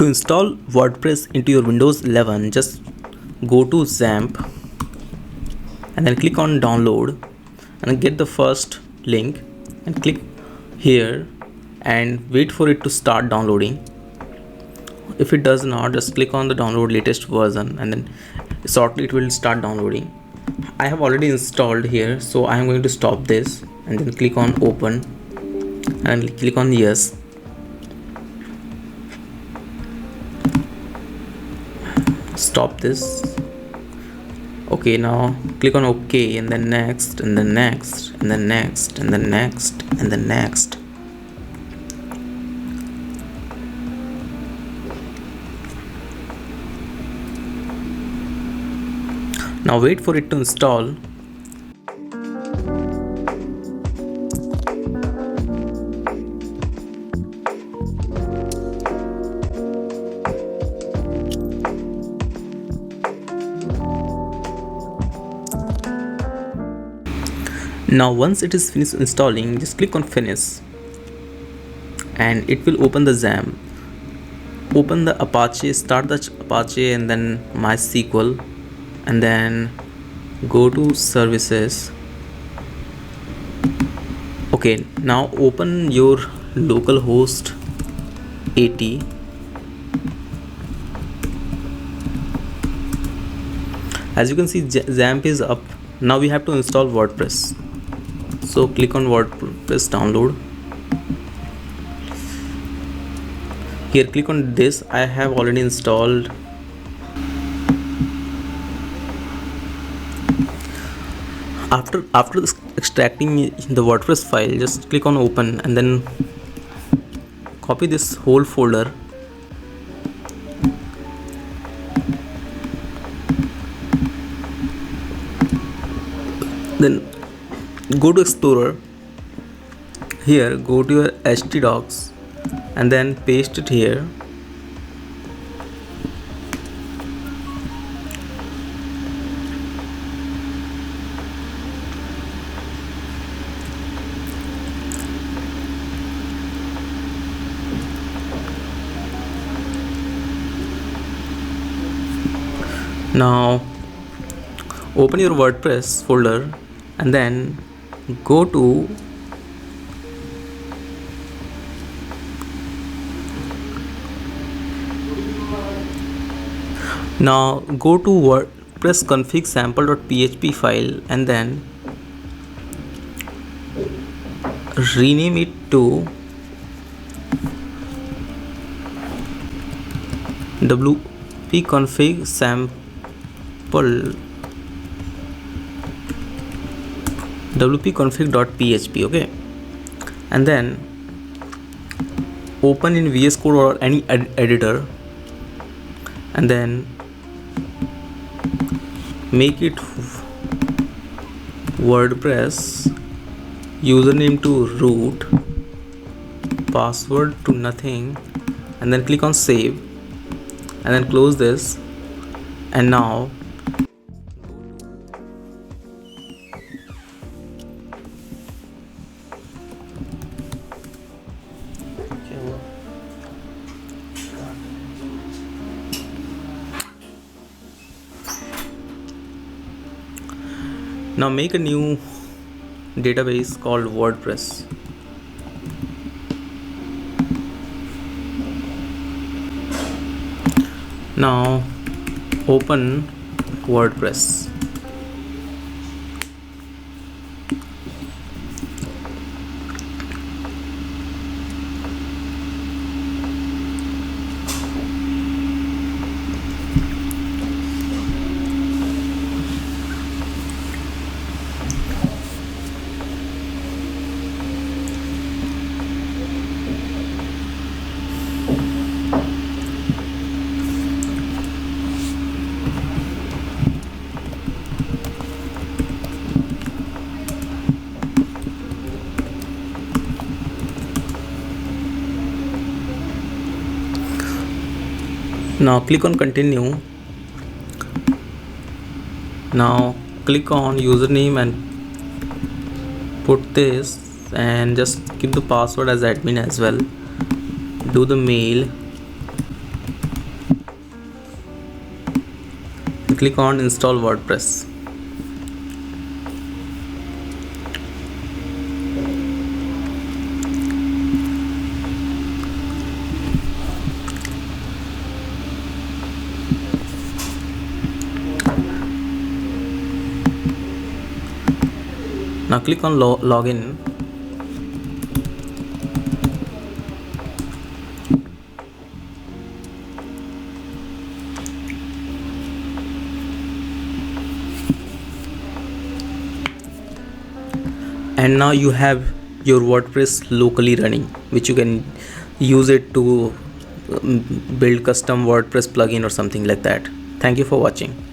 To install WordPress into your Windows 11, just go to XAMPP and then click on download and get the first link and click here and wait for it to start downloading. If it does not, just click on the download latest version and then shortly it will start downloading. I have already installed here, so I am going to stop this and then click on open and click on yes. Stop this. Okay, now click on OK and then next and then next and then next and then next and then next. Now wait for it to install. Now once it is finished installing, just click on finish and it will open the XAMPP. Open the Apache, start the Apache and then MySQL and then go to services. Okay, now open your localhost 80. As you can see, XAMPP is up. Now we have to install WordPress. So click on WordPress download. Here click on this. I have already installed. After extracting the WordPress file, just click on open and then copy this whole folder. Then go to Explorer. Here go to your htdocs and then paste it here. Now open your WordPress folder and then go to WordPress config sample.php file and then rename it to wp-config wp-config.php. okay, and then open in VS Code or any editor and then make it WordPress, username to root, password to nothing, and then click on save and then close this. And now make a new database called WordPress. Now open WordPress. Now click on continue. Now click on username and put this, and just keep the password as admin as well. Do the mail click on install WordPress. Now click on login. And now you have your WordPress locally running, which you can use it to build custom WordPress plugin or something like that. Thank you for watching.